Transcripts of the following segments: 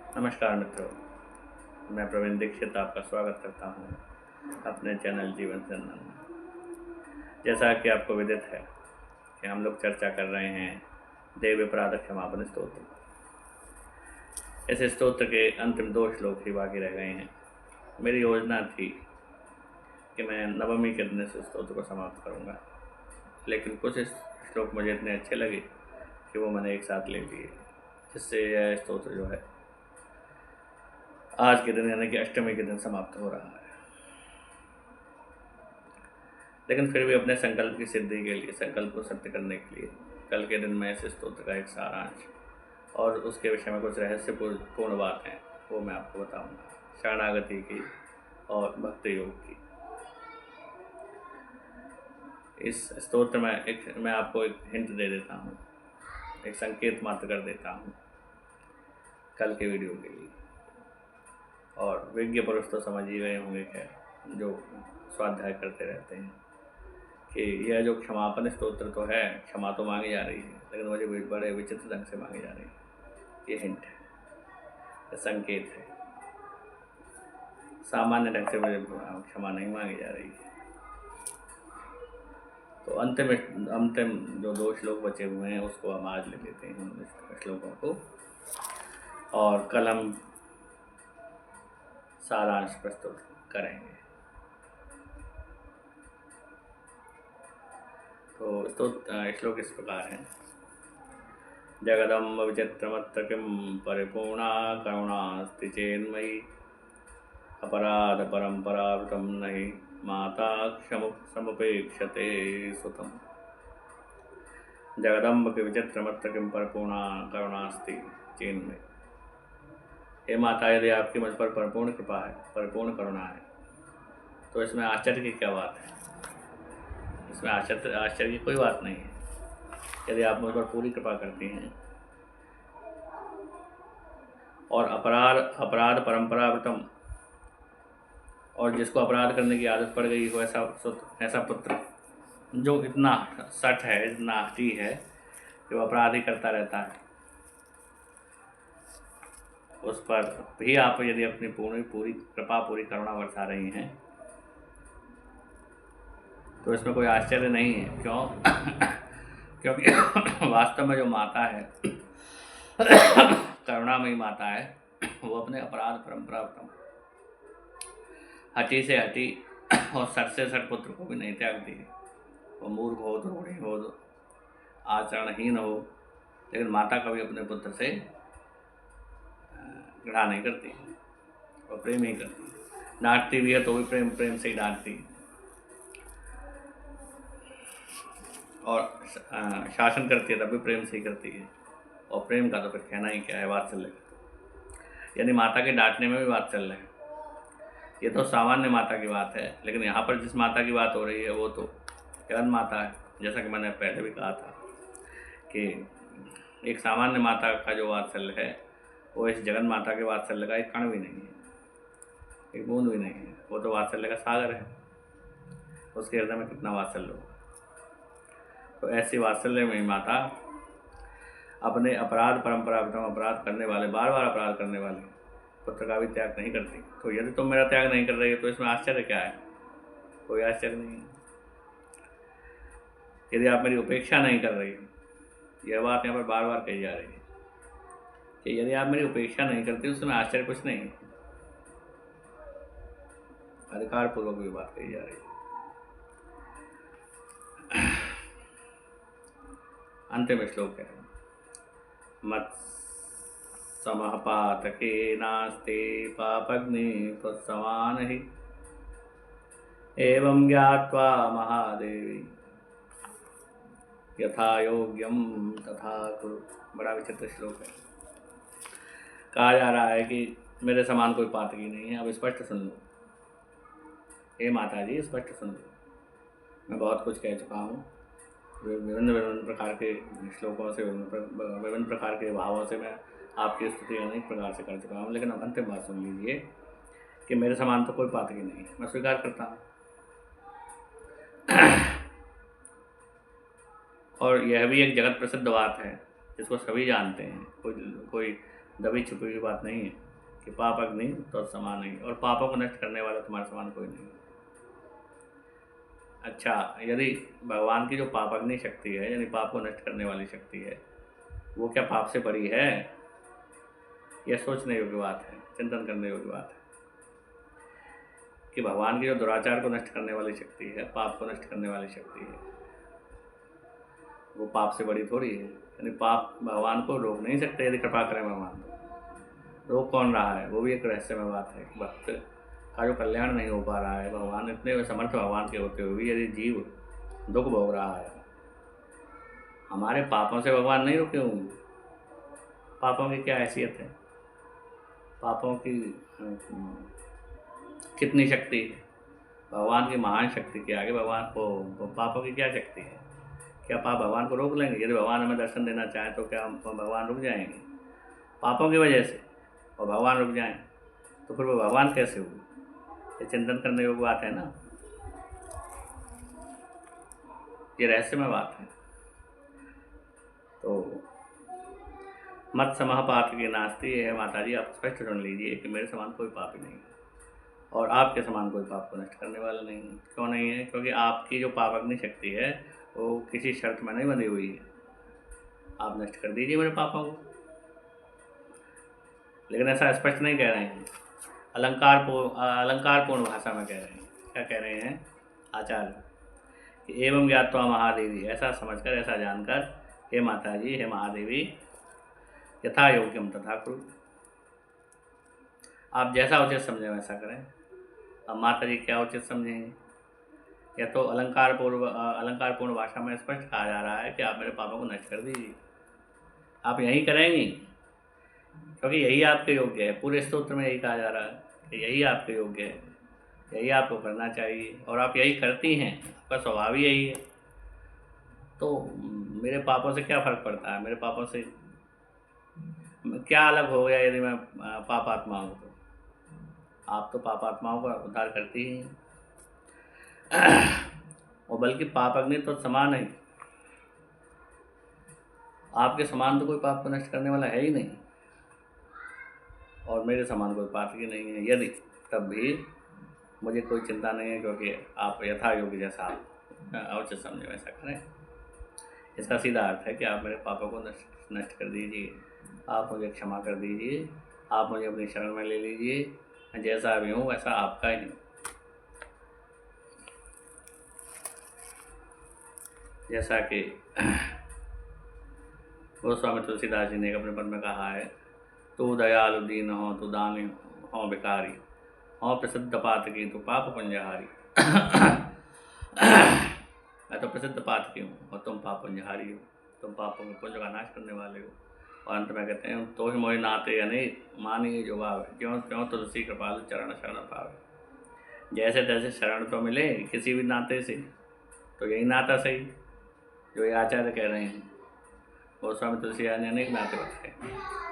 नमस्कार मित्रों, मैं प्रवीण दीक्षित आपका स्वागत करता हूँ अपने चैनल जीवन संधान में। जैसा कि आपको विदित है कि हम लोग चर्चा कर रहे हैं देव अपराध क्षमापन स्तोत्र। इस स्तोत्र के अंतिम 2 श्लोक ही बाकी रह गए हैं। मेरी योजना थी कि मैं नवमी के दिन इस स्तोत्र को समाप्त करूँगा, लेकिन कुछ श्लोक मुझे इतने अच्छे लगे कि वो मैंने एक साथ ले लिए, जिससे यह स्तोत्र जो है आज के दिन यानी कि अष्टमी के दिन समाप्त हो रहा है। लेकिन फिर भी अपने संकल्प की सिद्धि के लिए, संकल्प को सत्य करने के लिए कल के दिन में इस स्तोत्र का एक सारांश और उसके विषय में कुछ रहस्यपूर्ण बातें वो मैं आपको बताऊंगा, शरणागति की और भक्ति योग की। इस स्तोत्र में मैं आपको एक हिंट दे देता हूँ, एक संकेत मात्र कर देता हूँ कल के वीडियो के लिए। और विज्ञ पुरुष तो समझ ही गए होंगे, खैर, जो स्वाध्याय करते रहते हैं, कि यह जो क्षमापन स्तोत्र तो है, क्षमा तो मांगी जा रही है, लेकिन मुझे बड़े विचित्र ढंग से मांगी जा रही है। ये हिंट है, ये संकेत है। सामान्य ढंग से मुझे क्षमा नहीं मांगी जा रही है। तो अंतिम जो 2 श्लोक बचे हुए हैं उसको हम आज ले लेते हैं, उन श्लोकों को, और कल हम सारांश प्रस्तुत करेंगे। तो श्लोक इस प्रकार है। जगदम्ब विचित्रमत्र किं परिपूर्णा करुणास्ति चेन्मयि, अपराध परंपरावृतं नहि माता समुपेक्षते सुतम्। जगदम्ब के विचित्रमत्र किं परिपूर्णा करुणास्ति चेन्मयि। हे माता, यदि आपकी मुझ पर परिपूर्ण कृपा है, परिपूर्ण करुणा है, तो इसमें आश्चर्य की क्या बात है? इसमें आश्चर्य की कोई बात नहीं है। यदि आप मुझ पर पूरी कृपा करती हैं और अपराध परंपरावृतम, और जिसको अपराध करने की आदत पड़ गई हो, ऐसा पुत्र जो इतना सठ है, इतना हठी है कि वो अपराध ही करता रहता है, उस पर भी आप यदि अपनी पूरी कृपा, पूरी करुणा बरसा रही हैं, तो इसमें कोई आश्चर्य नहीं है। क्यों? क्योंकि वास्तव में जो माता है, करुणामयी माता है, वो अपने अपराध परंपरा, हठी से हठी और सठ से सठ पुत्र को भी नहीं त्यागती है। वो मूर्ख हो, द्रोही हो, आचरणहीन हो, लेकिन माता कभी अपने पुत्र से घृणा नहीं करती, वो प्रेम ही करती है। डांटती भी है तो भी प्रेम से ही डांटती है, और शासन करती है तब भी प्रेम से ही करती है। और प्रेम का तो फिर कहना ही क्या है, वात्सल्य का। यानी माता के डांटने में भी वात्सल्य है। ये तो सामान्य माता की बात है, लेकिन यहाँ पर जिस माता की बात हो रही है वो तो जगन माता है। जैसा कि मैंने पहले भी कहा था कि एक सामान्य माता का जो वात्सल्य है, वो इस जगन माता के वात्सल्य का एक कण भी नहीं है, एक बूंद भी नहीं है। वो तो वात्सल्य का सागर है, उसके हृदय में कितना वात्सल्य होगा। तो ऐसी वात्सल्य में माता अपने अपराध परंपरा, अपराध करने वाले, बार बार अपराध करने वाले पुत्र का भी त्याग नहीं करती। तो यदि तुम मेरा त्याग नहीं कर रही हो तो इसमें आश्चर्य क्या है? कोई आश्चर्य नहीं है। यदि आप मेरी उपेक्षा नहीं कर रही हो, यह बात यहाँ पर बार बार कही जा रही है कि यदि आप मेरी उपेक्षा नहीं करती, उसमें आश्चर्य कुछ नहीं है। अधिकार पूर्वक भी बात कही जा रही है। अंतिम श्लोक है, मत समः पातके नास्ते पापग्नि त्वत्समान हि, एवं ज्ञात्वा महादेवी यथा योग्यम तथा कुरु। बड़ा विचित्र श्लोक है। कहा जा रहा है कि मेरे समान कोई पातकी नहीं है। अब स्पष्ट सुन लो, हे माता जी, स्पष्ट सुन लो। मैं बहुत कुछ कह चुका हूँ, विभिन्न प्रकार के श्लोकों से, विभिन्न प्रकार के भावों से मैं आपकी स्तुति अनेक प्रकार से कर चुका हूँ, लेकिन अब अंतिम बात सुन लीजिए कि मेरे समान तो कोई पातकी नहीं है। मैं स्वीकार करता हूँ, और यह भी एक जगत प्रसिद्ध बात है जिसको सभी जानते हैं। कोई दबी छुपी हुई बात नहीं है कि पाप अग्नि तो समान नहीं, और पापों को नष्ट करने वाला तुम्हारे समान कोई नहीं। अच्छा, यदि भगवान की जो पाप अग्नि शक्ति है, यानी पाप को नष्ट करने वाली शक्ति है, वो क्या पाप से बड़ी है? यह सोचने योग्य बात है, चिंतन करने योग्य बात है कि भगवान की जो दुराचार को नष्ट करने वाली शक्ति है, पाप को नष्ट करने वाली शक्ति है, वो पाप से बड़ी थोड़ी है। यानी पाप भगवान को रोक नहीं सकते यदि कृपा करें भगवान तो। रोक कौन रहा है? वो भी एक रहस्यमय बात है कि भक्त का जो कल्याण नहीं हो पा रहा है, भगवान इतने समर्थ भगवान के होते हुए भी यदि जीव दुख भोग रहा है, हमारे पापों से भगवान नहीं रुके होंगे। पापों की क्या हैसियत है? पापों की कितनी शक्ति है? भगवान की महान शक्ति के आगे भगवान को पापों की क्या शक्ति है? क्या पाप भगवान को रोक लेंगे? यदि भगवान हमें दर्शन देना चाहें तो क्या हम भगवान रुक जाएंगे पापों की वजह से, और भगवान रुक जाएं तो फिर वो भगवान कैसे हुए? ये चिंतन करने योग्य बात है ना, ये रहस्यमय बात है। तो मत समह पाप की नास्ती है माता जी, आप स्पष्ट सुन लीजिए कि मेरे समान कोई पापी नहीं है और आपके समान कोई पाप को नष्ट करने वाला नहीं है। क्यों नहीं है? क्योंकि आपकी जो पाप अग्नि शक्ति है वो किसी शर्त में नहीं बंधी हुई है। आप नष्ट कर दीजिए मेरे पापों को, लेकिन ऐसा स्पष्ट नहीं कह रहे हैं, अलंकारपूर्ण भाषा में कह रहे हैं। क्या कह रहे हैं आचार्य कि एवं ज्ञात्वा महादेवी, ऐसा समझकर, ऐसा जानकर, हे माता जी, हे महादेवी, यथा योग्यम तथा कुरु, आप जैसा उचित समझें वैसा करें। अब माता जी क्या उचित समझेंगे? या तो अलंकारपूर्ण भाषा में स्पष्ट कहा जा रहा है कि आप मेरे पापों को नष्ट कर दीजिए। आप यही करेंगी क्योंकि यही आपके योग्य है। पूरे स्तोत्र में यही कहा जा रहा है कि यही आपके योग्य है, यही आपको करना चाहिए, और आप यही करती हैं, आपका स्वभाव ही यही है। तो मेरे पापों से क्या फ़र्क पड़ता है? मेरे पापों से क्या अलग हो गया यदि मैं पापात्मा हूँ? तो आप तो पापात्माओं का उद्धार करती ही हैं। और बल्कि पाप अग्नि तो समान है, आपके समान तो कोई पाप को नष्ट करने वाला है ही नहीं, और मेरे समान कोई पापी नहीं है। यदि तब भी मुझे कोई चिंता नहीं है, क्योंकि आप यथा योग्य जैसा उचित समझे वैसा करें। इसका सीधा अर्थ है कि आप मेरे पापों को नष्ट कर दीजिए, आप मुझे क्षमा कर दीजिए, आप मुझे अपनी शरण में ले लीजिए, मैं जैसा भी हूँ वैसा आपका ही हूँ। जैसा कि गोस्वामी तुलसीदास जी ने अपने पद में कहा है, तू दयालु दीन हो, तू दानी हो भिखारी, हो प्रसिद्ध पातकी, तू पाप पुंजहारी। मैं तो प्रसिद्ध पातकी हूँ और तुम पाप पुंजहारी हो, तुम पापों में पुंज का नाश करने वाले हो। और अंत में कहते हैं, तो ही मोहि नाते अनेक मानिए जो भाव, क्यों क्यों तुलसी कृपाल चरण शरण पावे। जैसे तैसे शरण तो मिले किसी भी नाते से, तो यही नाता सही जो ये आचार्य कह रहे हैं। गोस्वामी तुलसीदास ने अनेक नाते बताए,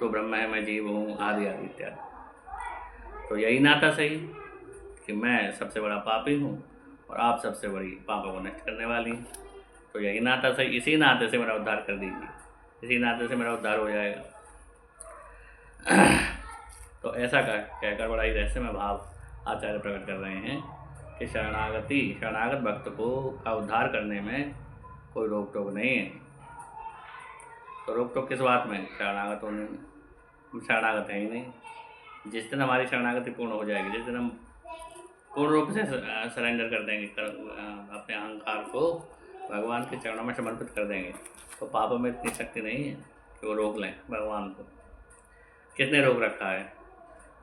तो ब्रह्म है, मैं जीव हूँ, आदि आदि इत्यादि। तो यही नाता सही कि मैं सबसे बड़ा पापी हूँ और आप सबसे बड़ी पापों को नष्ट करने वाली हैं। तो यही नाता सही, इसी नाते से मेरा उद्धार कर दीजिए, इसी नाते से मेरा उद्धार हो जाएगा। तो ऐसा कहकर बड़ा ही रहस्यमय भाव आचार्य प्रकट कर रहे हैं कि शरणागत भक्त को का उद्धार करने में कोई रोक टोक नहीं है। तो रोक टोक किस बात में? शरणागत होने में। हम शरणागत हैं ही नहीं। जिस दिन हमारी शरणागति पूर्ण हो जाएगी, जिस दिन हम पूर्ण रूप से सरेंडर कर देंगे, अपने अहंकार को भगवान के चरणों में समर्पित कर देंगे, तो पापों में इतनी शक्ति नहीं है कि वो रोक लें भगवान को। किसने रोक रखा है?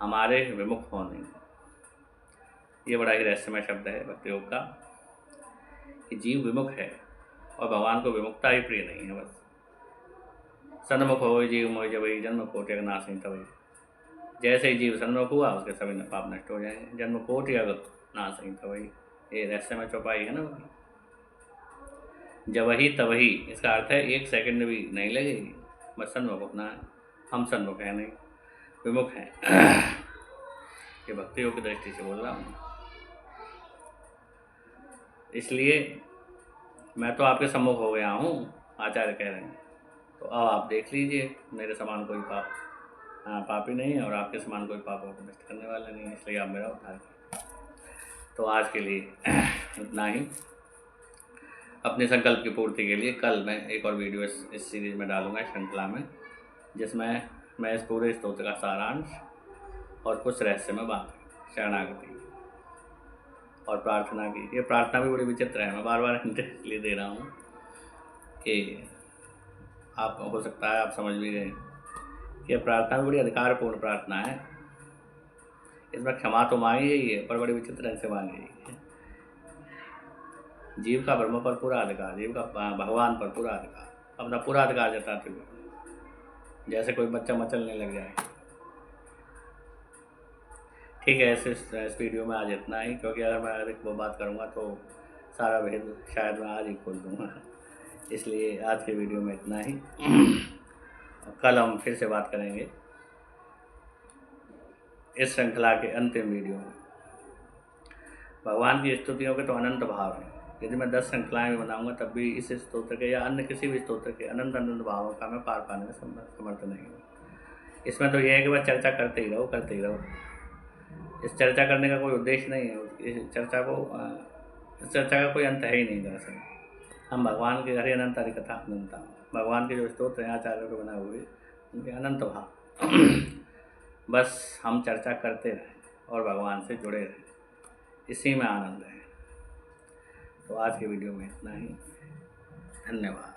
हमारे विमुख होने। ये बड़ा ही रहस्यमय शब्द है भक्ति योग का कि जीव विमुख है और भगवान को विमुखता ही प्रिय नहीं है। बस सन्मुख हो जीव मोह जब जन्म कोटि नाश नहीं तभी। जैसे ही जीव सन्मुख हुआ उसके सभी पाप नष्ट हो जाएंगे। जन्म कोटि अगर नाश नहीं तभी, ये रहस्यमय चौपाई है ना। जब ही तभी, इसका अर्थ है एक सेकंड भी नहीं लगेगी, बस सन्मुख होना है। हम सन्मुख हैं नहीं, विमुख हैं। ये भक्ति योग की दृष्टि से बोल रहा हूँ। इसलिए मैं तो आपके सम्मुख हो गया हूँ, आचार्य कह रहे हैं। तो अब आप देख लीजिए मेरे समान कोई पाप हाँ, पापी नहीं है और आपके समान कोई पापों को नष्ट करने वाला नहीं है, इसलिए आप मेरा उद्धार करें। तो आज के लिए इतना ही। अपने संकल्प की पूर्ति के लिए कल मैं एक और वीडियो इस सीरीज़ में डालूँगा, श्रृंखला में, जिसमें मैं इस पूरे स्तोत्र का सारांश और कुछ रहस्यमय बात शरणागति और प्रार्थना की। ये प्रार्थना भी बड़ी विचित्र है, मैं बार बार इसलिए दे रहा हूँ कि आप, हो सकता है आप समझ भी गए कि ये प्रार्थना भी बड़ी अधिकारपूर्ण प्रार्थना है। इसमें क्षमा तो मांगी गई है, पर बड़ी विचित्र ढंग से मांगी गई है। जीव का ब्रह्म पर पूरा अधिकार, जीव का भगवान पर पूरा अधिकार, अपना पूरा अधिकार जताते हुए, जैसे कोई बच्चा मचलने लग जाए। ठीक है, इस वीडियो में आज इतना ही, क्योंकि अगर मैं अधिक वो बात करूँगा तो सारा भेद शायद मैं आज ही खोल दूँगा। इसलिए आज के वीडियो में इतना ही। कल हम फिर से बात करेंगे इस श्रृंखला के अंतिम वीडियो में। भगवान की स्तुतियों के तो अनंत भाव हैं। यदि मैं 10 श्रृंखलाएँ भी बनाऊँगा तब भी इस स्तोत्र के या अन्य किसी भी स्तोत्र के अनंत अनंत भावों का मैं पार पाने में समर्थ नहीं हूँ। इसमें तो यह है कि बस चर्चा करते ही रहो। इस चर्चा करने का कोई उद्देश्य नहीं है। इस चर्चा का कोई अंत है ही नहीं। दरअसल हम भगवान के हरि अनंत हरि कथा अनंता, भगवान के जो स्तोत्र हैं आचार्यों के बनाए हुए, उनके अनंत भाव बस हम चर्चा करते रहें और भगवान से जुड़े रहें, इसी में आनंद है। तो आज के वीडियो में इतना ही। धन्यवाद।